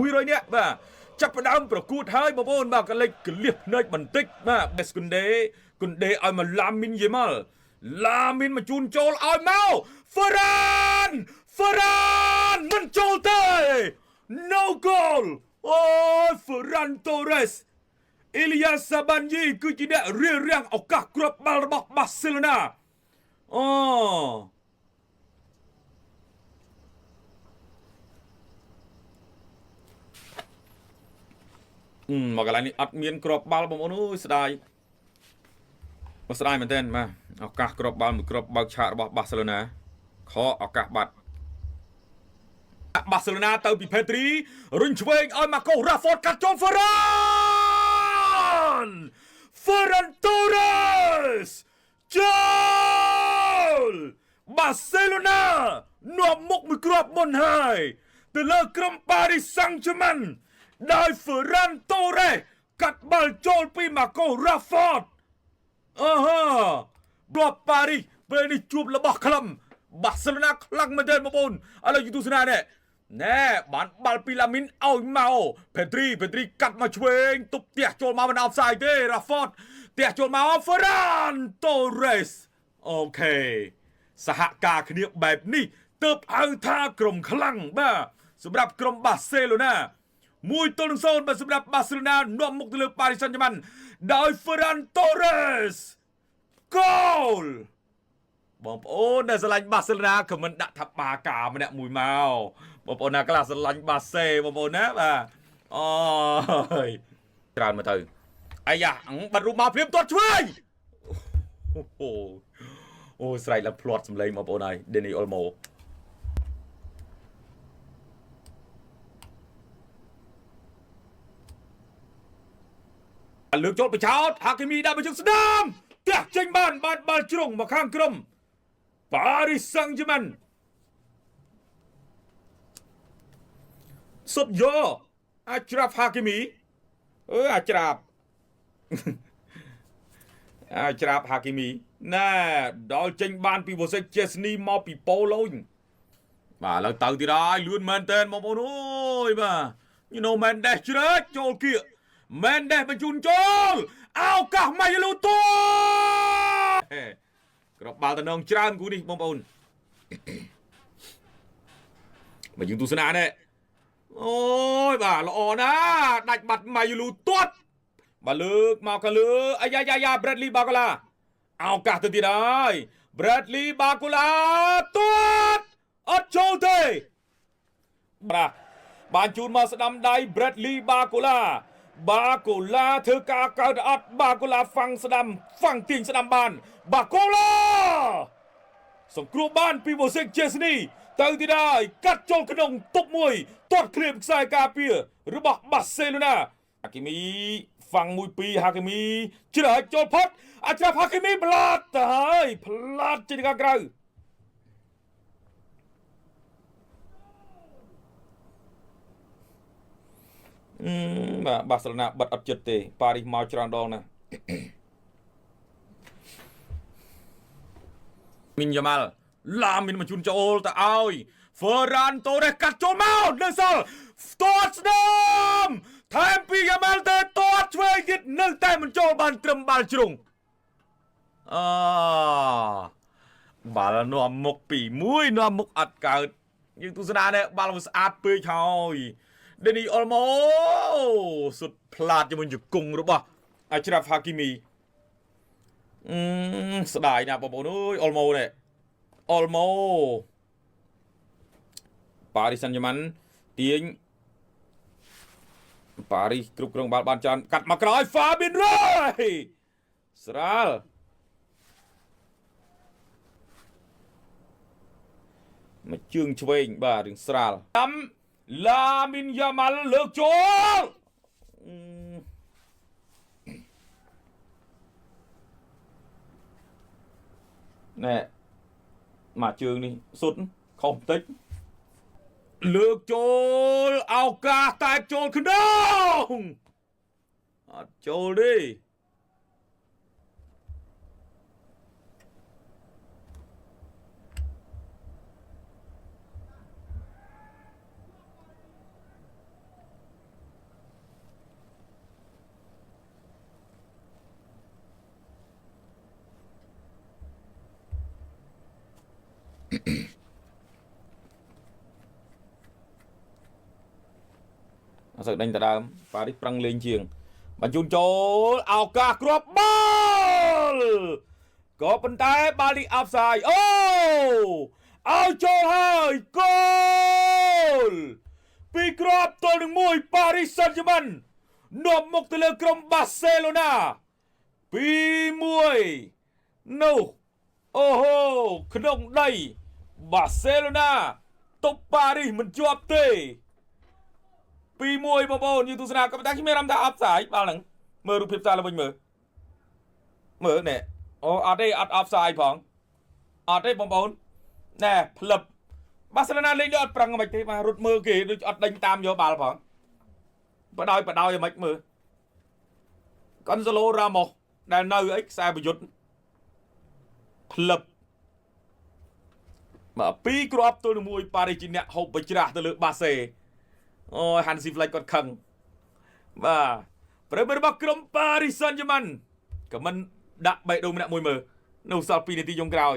មួយរយនេះបាទចាប់ផ្ដើមប្រកួតហើយបងប្អូនបាទកលិចកលៀបភ្នែកបន្តិចបាទបេសគុនដេឲ្យមកឡាមីនយេម៉ាល់ឡាមីនមកជូនចូលឲ្យមកហ្វឺរ៉ានមិនចូលទេ no goal អូយហ្វឺរ៉ានតូរ៉េសអ៊ីលីយ៉ាសាបាន់យីគឺជាអ្នករៀបរៀងឱកាសគ្រាប់បាល់របស់បាសេឡូណាអូមកកន្លែងនេះអត់មានគ្រាប់បាល់បងប្អូនអើយស្ដាយមែនទែនបាទឱកាសគ្រាប់បាល់មួយគ្រាប់បើកឆាករបស់បាសេឡូណាខឱកាសបាត់បាសេឡូណាទៅពីផេទ្រីរុញឆ្វេងឲ្យម៉ាកូរ៉ាហ្វតកាត់ចូលហ្វឺរ៉ានតូរ៉េសចូលបាសេឡូណានាំមុខមួយគ្រាប់មុនហើយទៅលើក្រុមប៉ារីសសាំងហ្ជឺម៉ាន់ដោយហ្វឺរ៉ានតូរ៉េសកាត់បាល់ចូលពីម៉ាកូរ៉ាហ្វតបបប៉ារីសពេលនេះជួបរបស់ក្លឹមបាសេឡូណាខ្លាំងមែនទេបងប្អូនឥឡូវយូទូសនានេះណែបានបាល់ពីឡាមីនឲ្យមកផេទ្រីកាត់មកឆ្វេងទប់ផ្ទះចូលមកមិនអោបសាយទេរ៉ាហ្វតផ្ទះចូលមកហ្វឺរ៉ានតូរ៉េសអូខេសហការគ្នាបែបនេះទើបហៅថាក្រុមខ្លាំងបាទសម្រាប់ក្រុមបាសេឡូណា1-0បាទសម្រាប់បាសេឡូណានាំមុខទៅលើប៉ារីសសាំងហ្ជឺម៉ាន់ដោយហ្វឺរ៉ានតូរ៉េសគោលបងប្អូនដែលស្រឡាញ់បាសេឡូណាខមមិនដាក់ថាបាកាម្នាក់មួយមកបងប្អូនណាខ្លះស្រឡាញ់បាសេបងប្អូនណាបាទអូយច្រើនមកទៅអាយ៉ាបាត់រូបមកព្រាមទាត់ឆ្វេងអូស្រែកឡើងភ្លាត់សម្លេងបងប្អូនហើយដេនីអ៊ុលម៉ូលើកចូលបចោតហាគីមីដាក់មកជើងស្ដាមទះចេញបានបាល់ជ្រុងមកខាងក្រុមប៉ារីសសាំងហ្ជឺម៉ាន់សុតយោអាចច្រាបហាគីមីអាចច្រាបហាគីមីណែដល់ចេញបានពីវ៉ូសេកជេស្នីមកពីប៉ូឡូញបាទឥឡូវទៅទៀតហើយលឿនមែនតើបងប្អូនអូយបាទមែនដេសជ្រើចចូលគៀកមែនដេសបញ្ជូនចូលឱកាសម៉ៃលូតូក្របបាល់តំណងច្រើនគូនេះបងប្អូនមកយើងទស្សនានេះអូយបាទល្អណាស់ដាច់បាត់ម៉ៃលូទាត់បាទលើកមកខាងលើអាយ៉ា Bradley Barcola ឱកាសទៅទៀតហើយ Bradley Barcola ទាត់អត់ចូលទេបាទបានជូនមកស្ដាំដៃ Bradley Barcola ធ្វើការកើតអត់បាកូឡាហ្វាំងស្ដាំហ្វាំងទាញស្ដាំបានបាកូឡាសង្គ្រោះបានពីវ៉ូសេកជេស្នីទៅទៀតហើយកាត់ចូលក្នុងទុកមួយទាត់គ្លៀបខ្សែការពាររបស់បាសេឡូណាហាគីមីហ្វាំង1-2ហាគីមីជ្រើចូលផុតអាចច្រាបហាគីមីផ្លាត់ទៅហើយផ្លាត់ចេញទៅខាងក្រៅបាទបាសេឡូណាបិទអត់ចិត្តទេប៉ារីសមកច្រើនដងណាមីនយ៉ាម៉ាល់ឡាមីនមកជូនចូលទៅឲ្យហ្វឺរ៉ានតូរ៉េសកាត់ចូលមកនៅសល់ទាត់ស្ដាមថែមពីយ៉ាម៉ាល់ទៅទាត់ឆ្វេងទៀតនៅតែមិនចូលបានត្រឹមបាល់ជ្រុងបាល់នាំមុខ2-1នាំមុខអត់កើតយើងទស្សនានេះបាល់វាស្អាតពេកហើយដេនីអ៊ុលម៉ូសុទ្ធផ្លាតជាមួយជង្គង់របស់អាច្រាហ្វហាគីមីស្ដាយណាស់បងប្អូនអើយអ៊ុលម៉ូនេះអ៊ុលម៉ូប៉ារីសសាំងហ្ជឺម៉ាន់ទាញប៉ារីសគ្រប់គ្រងបាល់បានច្រើនកាត់មកក្រោយ Fabian Ruiz ស្រាលមកជើងឆ្វេងបាទរឿងស្រាលឡាមីនយ៉ាម៉ាល់លើកចូលណែមកជើងនេះសុទ្ធខុសបន្តិចលើកចូលឱកាសតែចូលក្នុងអត់ចូលទេ sự đánh ta đam Paris prăng lên chiềng bắn chun chỗ ao ca crop ball có bàn tay Bali offside ao cho hai goal pi crop tôi đừng mùi Paris Saint-Germain nộp một từ lơក្រុម Barcelona 2-1 no អូហូក្នុងដី Barcelona ទប់ Paris មិនជាប់ទេ2-1បងប្អូនយើងទស្សនាក៏តែខ្ញុំមានអារម្មណ៍ថាអត់ផ្សាយបាល់ហ្នឹងមើលរូបភាពផ្សាយឡើងវិញមើលនេះអូអត់ទេអត់ offside ផងអត់ទេបងប្អូនណែផ្លឹប Barcelona លេងដូចអត់ប្រឹងមិនទេបាទរត់មើលគេដូចអត់ដេញតាមយកបាល់ផងបដោយឲ្យមិនមើល Gonzalo Ramos ដែលនៅអីខ្សែប្រយុទ្ធផ្លឹបមក2គ្រាប់ទល់នឹង1 Paris ជាអ្នកហូបបច្រាស់ទៅលើ Barca អូ Hansi Flick គាត់ខឹងបាទប្រិយមិត្តរបស់ក្រុម Paris Saint-Germain ក៏មិនដាក់បេះដូងម្នាក់មួយមើលនៅសល់2នាទីចុងក្រោយ